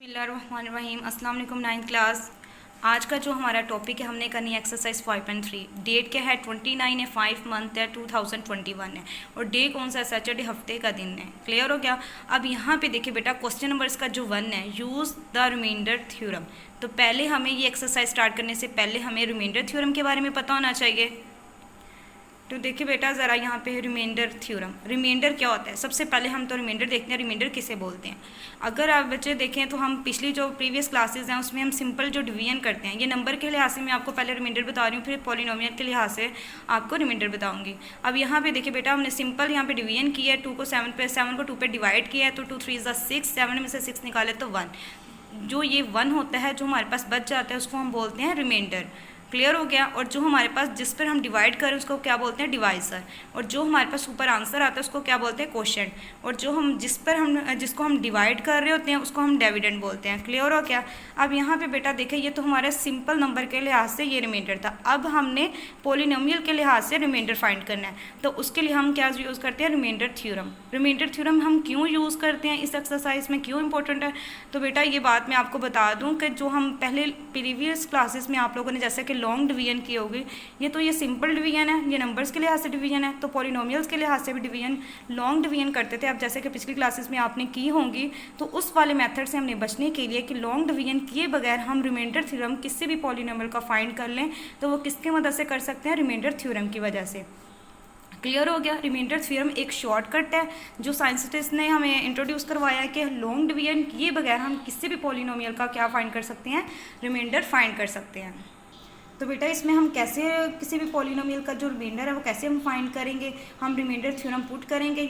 बिस्मिल्लाहिर्रहमानिर्रहीम। अस्सलाम वालेकुम। 9th class. आज का जो हमारा टॉपिक है हमने करनी है एक्सरसाइज 5.3। डेट क्या है 29 है, 5 मंथ है 2021 है और डे कौन सा है सैटरडे, हफ्ते का दिन है। क्लियर हो गया। अब यहाँ पे देखिए बेटा क्वेश्चन नंबर इसका जो 1 है, यूज़ द रिमाइंडर थ्योरम। तो पहले हमें ये एक्सरसाइज स्टार्ट करने से पहले हमें रिमाइंडर थ्योरम के बारे में पता होना चाहिए। तो देखिए बेटा ज़रा यहाँ पे है रिमाइंडर थ्योरम। रिमाइंडर क्या होता है, सबसे पहले हम तो रिमाइंडर देखते हैं। रिमाइंडर किसे बोलते हैं? अगर आप बच्चे देखें तो हम पिछली जो प्रीवियस क्लासेस हैं उसमें हम सिंपल जो डिवीजन करते हैं, ये नंबर के लिहाज से मैं आपको पहले रिमाइंडर बता रही हूँ, फिर पॉलिनोमियल के लिहाज से आपको रिमाइंडर बताऊँगी। अब यहाँ पे देखिए बेटा हमने सिंपल यहाँ पे डिवीजन किया है, 2 को 7 पे, 7 को 2 पे डिवाइड किया है, तो 2 3 6, 7 में से 6 निकाले तो 1। जो ये 1 होता है जो हमारे पास बच जाता है उसको हम बोलते हैं रिमाइंडर। क्लियर हो गया। और जो हमारे पास जिस पर हम डिवाइड करें उसको क्या बोलते हैं, डिवाइजर। और जो हमारे पास ऊपर आंसर आता है उसको क्या बोलते हैं, क्वोशिएंट। और जो हम जिसको हम डिवाइड कर रहे होते हैं उसको हम डिविडेंड बोलते हैं। क्लियर हो गया। अब यहाँ पे बेटा देखिए ये तो हमारे सिंपल नंबर के लिहाज से ये रिमाइंडर था। अब हमने पॉलिनोमियल के लिहाज से रिमाइंडर फाइंड करना है, तो उसके लिए हम क्या यूज़ करते हैं, रिमाइंडर थ्योरम। रिमाइंडर थ्योरम हम क्यों यूज़ करते हैं, इस एक्सरसाइज में क्यों इंपॉर्टेंट है, तो बेटा ये बात मैं आपको बता दूँ कि जो हम पहले प्रीवियस क्लासेस में आप लोगों ने जैसे कि लॉन्ग डिवीजन की होगी, ये सिंपल डिवीजन है, ये नंबर्स के लिहाज से डिवीजन है, तो पॉलिनोमियल्स के लिहाज से भी डिवीजन लॉन्ग डिवीजन करते थे। अब जैसे कि पिछली क्लासेस में आपने की होंगी, तो उस वाले मेथड से हमने बचने के लिए कि लॉन्ग डिवीजन किए बगैर हम रिमाइंडर थ्योरम किसी भी पॉलिनोमियल का फाइंड कर लें, तो वो किसके मदद से कर सकते हैं, रिमाइंडर थ्योरम की वजह से। क्लियर हो गया। रिमाइंडर थ्योरम एक शॉर्टकट है जो साइंटिस्ट ने हमें इंट्रोड्यूस करवाया है कि लॉन्ग डिवीजन किए बगैर हम किसी भी पॉलिनोमियल का क्या फाइंड कर सकते हैं, रिमाइंडर फाइंड कर सकते हैं। तो बेटा इसमें हम कैसे किसी भी पॉलिनोमियल का जो रिमाइंडर है वो कैसे हम फाइंड करेंगे, हम रिमाइंडर थ्योरम पुट करेंगे,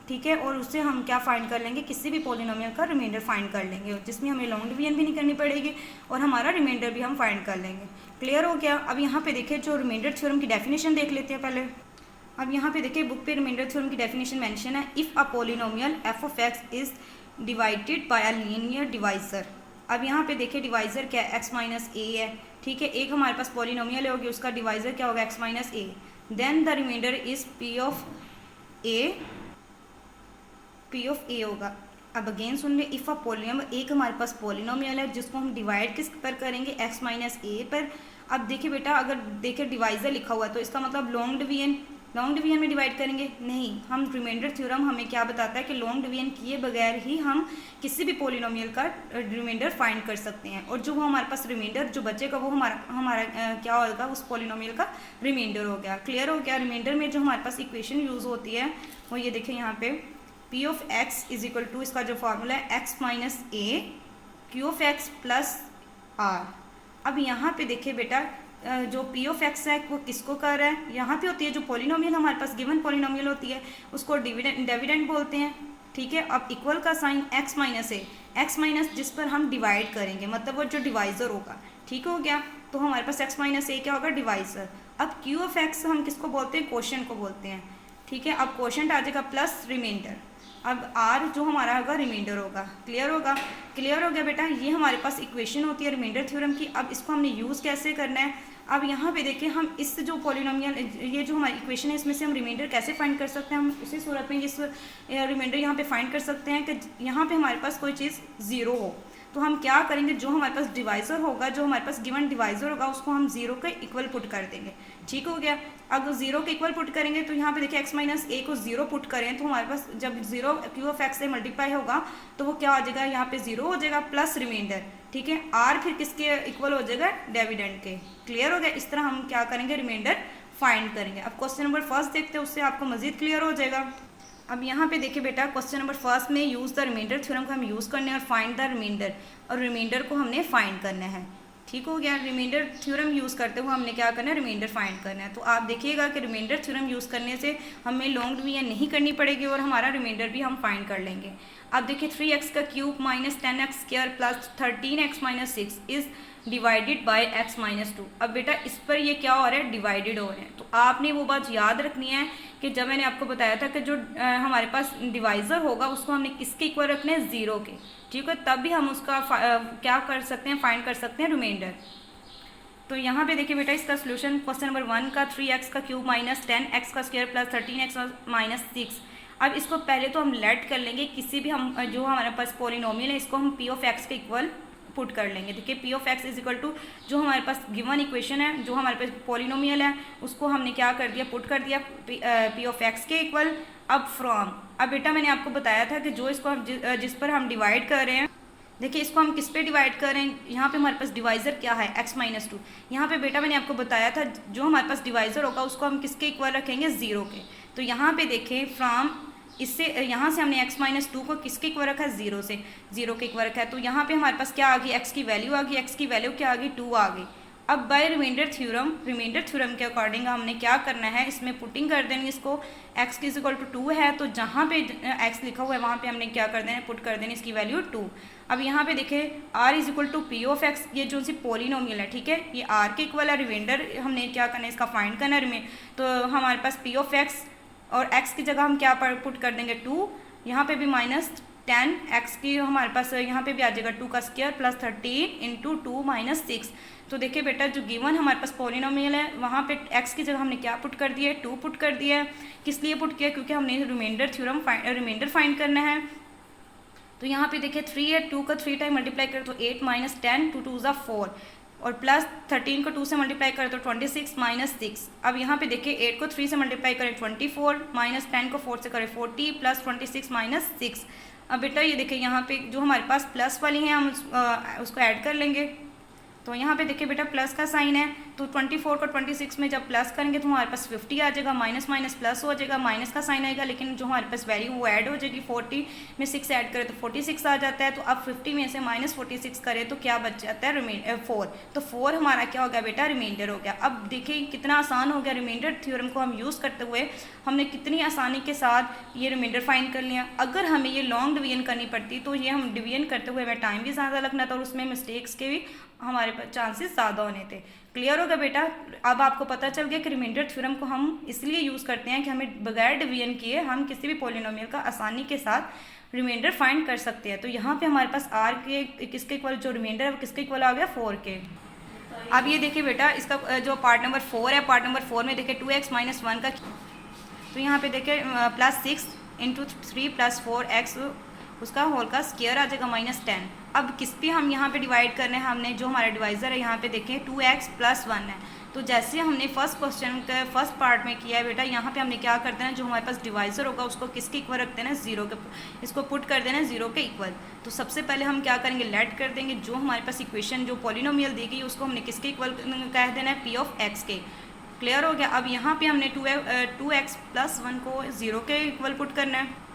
ठीक है, और उससे हम क्या फाइंड कर लेंगे, किसी भी पॉलिनोमियल का रिमाइंडर फाइंड कर लेंगे, जिसमें हमें लॉन्ग डिवीजन भी नहीं करनी पड़ेगी और हमारा रिमाइंडर भी हम फाइंड कर लेंगे। क्लियर हो गया। अब यहाँ पे देखिए जो रिमाइंडर थ्योरम की डेफिनेशन देख लेते हैं पहले। अब यहाँ पे देखिए बुक पे रिमाइंडर थ्योरम की डेफिनेशन मेंशन है, if a polynomial F of x is divided by a linear divisor. अब यहाँ पे देखिए डिवाइजर क्या है, x माइनस ए है, ठीक है। एक हमारे पास पॉलिनोमियल होगी, उसका डिवाइजर क्या होगा, x minus a. Then the remainder is p of a होगा। अब अगेन सुन ले, इफ़ अ पॉलिनोमियल, एक हमारे पास पॉलिनोमियल है जिसको हम डिवाइड किस पर करेंगे, x माइनस ए पर। अब देखिए बेटा अगर देखिए डिवाइजर लिखा हुआ है तो इसका मतलब लॉन्ग डिवीजन में डिवाइड करेंगे, नहीं। हम रिमाइंडर थ्योरम हमें क्या बताता है कि लॉन्ग डिवीजन किए बगैर ही हम किसी भी पॉलिनोमियल का रिमाइंडर फाइंड कर सकते हैं, और जो वो हमारे पास रिमाइंडर जो बचेगा वो हमारा क्या होगा, उस पॉलिनोमियल का रिमाइंडर हो गया। क्लियर हो गया। रिमाइंडर में जो हमारे पास इक्वेशन यूज़ होती है वो ये देखिए यहाँ पे p of x is equal to, इसका जो फॉर्मूला है x minus a q of x plus r। अब यहाँ पे देखिए बेटा जो p ऑफ x है वो किसको कर रहा है, यहाँ पे होती है जो पॉलिनोमियल हमारे पास गिवन पॉलिनोमियल होती है उसको डिविडेंड बोलते हैं, ठीक है। अब इक्वल का साइन x माइनस है, x माइनस जिस पर हम डिवाइड करेंगे, मतलब वो जो डिवाइजर होगा, ठीक हो गया। तो हमारे पास x माइनस ए क्या होगा, डिवाइजर। अब q ऑफ x हम किसको बोलते हैं, क्वोशिएंट को बोलते हैं, ठीक है। अब क्वोशिएंट आ जाएगा प्लस रिमाइंडर, अब r जो हमारा होगा रिमाइंडर होगा। क्लियर होगा। क्लियर हो गया बेटा। ये हमारे पास इक्वेशन होती है रिमाइंडर थ्योरम की। अब इसको हमने यूज़ कैसे करना है, अब यहाँ पे देखिए हम इस जो पॉलिनोमियल, ये जो हमारी इक्वेशन है इसमें से हम रिमाइंडर कैसे फाइंड कर सकते हैं, हम उसी सूरत में इस रिमाइंडर यहाँ पे फाइंड कर सकते हैं कि यहाँ पे हमारे पास कोई चीज़ ज़ीरो हो, तो हम क्या करेंगे, जो हमारे पास डिवाइजर होगा, जो हमारे पास गिवन डिवाइजर होगा उसको हम जीरो के इक्वल पुट कर देंगे, ठीक हो गया। अगर जीरो के इक्वल पुट करेंगे तो यहाँ पे देखिए x माइनस ए को जीरो पुट करें तो हमारे पास जब जीरो q ऑफ x से मल्टीप्लाई होगा तो वो क्या आ जाएगा, यहाँ पे जीरो हो जाएगा प्लस रिमाइंडर, ठीक है। r फिर किसके इक्वल हो जाएगा, डिविडेंड के। क्लियर हो गया। इस तरह हम क्या करेंगे, रिमाइंडर फाइंड करेंगे। अब क्वेश्चन नंबर फर्स्ट देखते हैं, उससे आपको मजीद क्लियर हो जाएगा। अब यहाँ पे देखिए बेटा क्वेश्चन नंबर फर्स्ट में यूज़ द रिमाइंडर थ्योरम को हम यूज़ करने और फाइंड द रिमाइंडर, और रिमाइंडर को हमने फाइंड करना है, ठीक हो गया। रिमाइंडर थ्योरम यूज़ करते हुए हमने क्या करना है, रिमाइंडर फाइंड करना है। तो आप देखिएगा कि रिमाइंडर थ्योरम यूज़ करने से हमें लॉन्ग डिवीजन नहीं करनी पड़ेगी और हमारा रिमाइंडर भी हम फाइंड कर लेंगे। अब देखिए 3x का cube minus 10x square plus 13x minus 6 is divided by x minus 2। अब बेटा इस पर ये क्या हो रहा है, डिवाइडेड हो रहे हैं। तो आपने वो बात याद रखनी है कि जब मैंने आपको बताया था कि जो हमारे पास डिवाइजर होगा उसको हमने किसके इक्वल रखना है, ज़ीरो के, ठीक है। तब भी हम उसका क्या कर सकते हैं, फाइंड कर सकते हैं रिमाइंडर। तो यहाँ पे देखिए बेटा इसका सोल्यूशन क्वेश्चन नंबर 1 का 3x का क्यूब माइनस 10x का स्क्वायर प्लस 13x माइनस 6 अब इसको पहले तो हम लेट कर लेंगे, किसी भी हम जो हमारे पास पॉलिनोमियल है इसको हम पी ऑफ एक्स के इक्वल पुट कर लेंगे। देखिए p of x is equal to जो हमारे पास गिवन इक्वेशन है, जो हमारे पास पॉलिनोमियल है उसको हमने क्या कर दिया, पुट कर दिया पी ऑफ एक्स के इक्वल। अब फ्रॉम, अब बेटा मैंने आपको बताया था कि जो इसको हम जिस पर हम डिवाइड कर रहे हैं, देखिए इसको हम किस पे डिवाइड कर रहे हैं, यहाँ पे हमारे पास डिवाइज़र क्या है x माइनस 2। यहाँ पे बेटा मैंने आपको बताया था जो हमारे पास डिवाइज़र होगा उसको हम किसके इक्वल रखेंगे, 0 के। तो यहाँ पे देखें फ्रॉम, इससे यहाँ से हमने x माइनस 2 को किसके इक्वल रखा है, 0 से, 0 के इक्वल रखा है। तो यहाँ पे हमारे पास क्या आ गई, x की वैल्यू आ गई, x की वैल्यू क्या आ गई, 2 आ गई। अब बाय रिमाइंडर थ्योरम के अकॉर्डिंग हमने क्या करना है, इसमें पुटिंग कर देंगे इसको, x की इक्वल टू 2 है तो जहाँ पे x लिखा हुआ है वहाँ पे हमने क्या कर देना है, पुट कर देना इसकी वैल्यू 2। अब यहाँ पे देखें r is equal to p of x, ये जो सी पोलिनोमियल है, ठीक है, ये r के इक्वल है, रिमाइंडर हमने क्या करना है इसका फाइंड करना है। तो हमारे पास पी ऑफ एक्स और x की जगह हम क्या पुट कर देंगे 2, यहाँ पे भी माइनस 10, x की हमारे पास यहाँ पे भी आ जाएगा 2 का स्क्वायर प्लस 13 इंटू 2 माइनस 6। तो देखिए बेटा जो गिवन हमारे पास पॉलिनोमियल है वहाँ पे x की जगह हमने क्या पुट कर दिया है, 2 पुट कर दिया है। किस लिए पुट किया, क्योंकि हमने रिमाइंडर फाइंड करना है। तो यहाँ पे देखिए 3 है, 2 का 3 टाइम मल्टीप्लाई करें तो 8 माइनस 10, 2 2 4, और प्लस 13 को 2 से मल्टीप्लाई करें तो 26 माइनस 6। अब यहाँ पे देखिए 8 को 3 से मल्टीप्लाई करें 24, माइनस 10 को 4 से करें 40, प्लस 26 माइनस 6। अब बेटा ये देखिए यहाँ पे जो हमारे पास प्लस वाली हैं हम उसको ऐड कर लेंगे। तो यहाँ पे देखिए बेटा प्लस का साइन है, तो 24 को 26 में जब प्लस करेंगे तो हमारे पास 50 आ जाएगा, माइनस माइनस प्लस हो जाएगा, माइनस का साइन आएगा, लेकिन जो हमारे पास वैल्यू वो ऐड हो जाएगी। 40 में 6 ऐड करें तो 46 आ जाता है। तो अब 50 में से माइनस 46 करें तो क्या बच जाता है, 4। तो 4 हमारा क्या हो गया बेटा, रिमाइंडर हो गया। अब देखिए कितना आसान हो गया, रिमाइंडर थ्योरम को हम यूज़ करते हुए हमने कितनी आसानी के साथ ये रिमाइंडर फाइंड कर लिया। अगर हमें ये लॉन्ग डिवीजन करनी पड़ती तो ये हम डिवीजन करते हुए हमें टाइम भी ज़्यादा लगना था और उसमें मिस्टेक्स के भी हमारे पास चांसेस ज़्यादा होने थे। क्लियर होगा बेटा, अब आपको पता चल गया कि रिमाइंडर थ्योरम को हम इसलिए यूज़ करते हैं कि हमें बगैर डिवीजन किए हम किसी भी पॉलिनोमियल का आसानी के साथ रिमाइंडर फाइंड कर सकते हैं। तो यहाँ पे हमारे पास r के किसके इक्वल जो रिमाइंडर है वो किसके इक्वल आ गया, 4 के। अब ये देखिए बेटा इसका जो पार्ट नंबर 4 है, पार्ट नंबर 4 में देखिए 2x माइनस 1 का, तो यहाँ पे देखिए प्लस 6 इंटू 3 प्लस 4x उसका होल का स्क्वायर आ जाएगा माइनस 10। अब किस पे हम यहाँ पे डिवाइड करने हैं, हमने जो हमारा डिवाइज़र है यहाँ पे देखें 2x प्लस 1 है। तो जैसे हमने फर्स्ट क्वेश्चन के फर्स्ट पार्ट में किया है बेटा, यहाँ पे हमने क्या कर देना, जो हमारे पास डिवाइज़र होगा उसको किसके इक्वल रख देना, 0 के, इसको पुट कर देना 0 के इक्वल। तो सबसे पहले हम क्या करेंगे, लेट कर देंगे जो हमारे पास इक्वेशन जो पॉलिनोमियल दी गई उसको हमने किसके इक्वल कह देना है, पी ऑफ एक्स के। क्लियर हो गया। अब यहाँ पर हमने 2x प्लस 1 को 0 के इक्वल पुट करना है।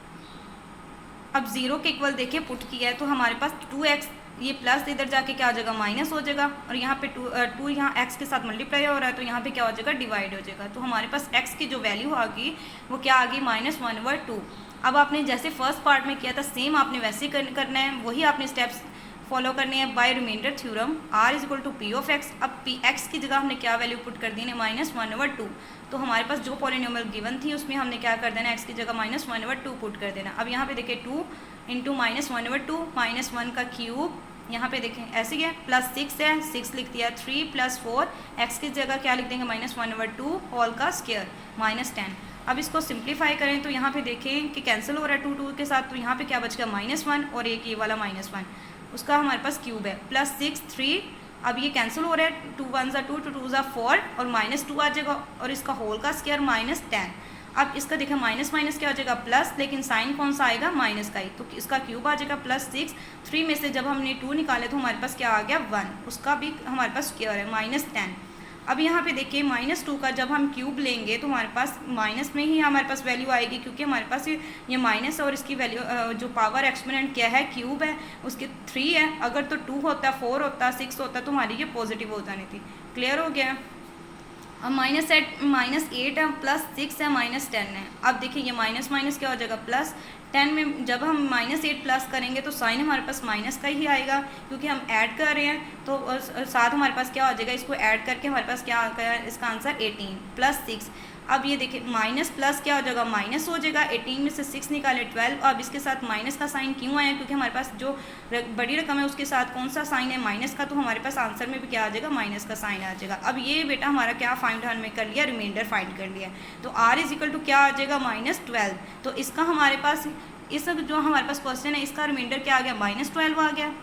अब 0 के इक्वल देखिए पुट किया है तो हमारे पास 2x, ये प्लस इधर जाके क्या हो जाएगा, माइनस हो जाएगा, और यहाँ पे 2 यहाँ x के साथ मल्टीप्लाई हो रहा है तो यहाँ पे क्या हो जाएगा, डिवाइड हो जाएगा। तो हमारे पास x की जो वैल्यू आ गई वो क्या आ गई, -1/2। अब आपने जैसे फर्स्ट पार्ट में किया था सेम आपने वैसे करना है, वही आपने स्टेप्स फॉलो करनी है by reminder theorem. r is equal to p of x. अब पी एक्स की जगह हमने क्या वैल्यू पुट कर दी है, -1/2। तो हमारे पास जो पॉलिनोमियल गिवन थी उसमें हमने क्या कर देना, x की जगह -1/2 पुट कर देना। अब यहाँ पे देखिए 2 इंटू -1/2, -1 का क्यूब, यहाँ पे देखें ऐसे ही है, प्लस 6 है, 6 लिख दिया, 3 प्लस 4, x की जगह क्या लिख देंगे, -1/2 होल का स्क्वायर -10। अब इसको सिंप्लीफाई करें तो यहाँ पे देखें कि कैंसिल हो रहा है 2 के साथ, तो यहाँ पे क्या बच गया, -1 और एक ये वाला -1, उसका हमारे पास क्यूब है, प्लस 6 3, अब ये कैंसिल हो रहा है, 2 1 2, 2 2 4 और -2 आ जाएगा और इसका होल का स्क्वायर -10। अब इसका देखा माइनस माइनस क्या हो जाएगा, प्लस, लेकिन साइन कौन सा आएगा, माइनस का ही, तो इसका क्यूब आ जाएगा +6। 3 में से जब हमने 2 निकाले तो हमारे पास क्या आ गया, 1, उसका भी हमारे पास स्क्वायर है -10। अब यहाँ पे देखिए -2 का जब हम क्यूब लेंगे तो हमारे पास माइनस में ही हमारे पास वैल्यू आएगी, क्योंकि हमारे पास ये माइनस और इसकी वैल्यू जो पावर एक्सपोनेंट क्या है, क्यूब है, उसके 3 है। अगर तो 2 होता, 4 होता, 6 होता तो हमारी ये पॉजिटिव हो जानी थी। क्लियर हो गया। अब -8 है, +6 है, -10 है। अब देखिए ये माइनस माइनस क्या हो जाएगा, +10 में जब हम -8 प्लस करेंगे तो साइन हमारे पास माइनस का ही आएगा, क्योंकि हम ऐड कर रहे हैं। तो साथ हमारे पास क्या हो जाएगा, इसको ऐड करके हमारे पास क्या आ गया इसका आंसर 18 प्लस 6। अब ये देखिए माइनस प्लस क्या हो जाएगा, माइनस हो जाएगा। 18 में से 6 निकाले 12। अब इसके साथ माइनस का साइन क्यों आया, क्योंकि हमारे पास जो बड़ी रकम है उसके साथ कौन सा साइन है, माइनस का, तो हमारे पास आंसर में भी क्या आ जाएगा, माइनस का साइन आ जाएगा। अब ये बेटा हमारा क्या फाइंड हमने कर लिया, रिमाइंडर फाइंड कर लिया। तो r इज इक्वल टू क्या आ जाएगा, -12। तो इसका हमारे पास इस जो हमारे पास क्वेश्चन है इसका रिमाइंडर क्या आ गया, -12 आ गया।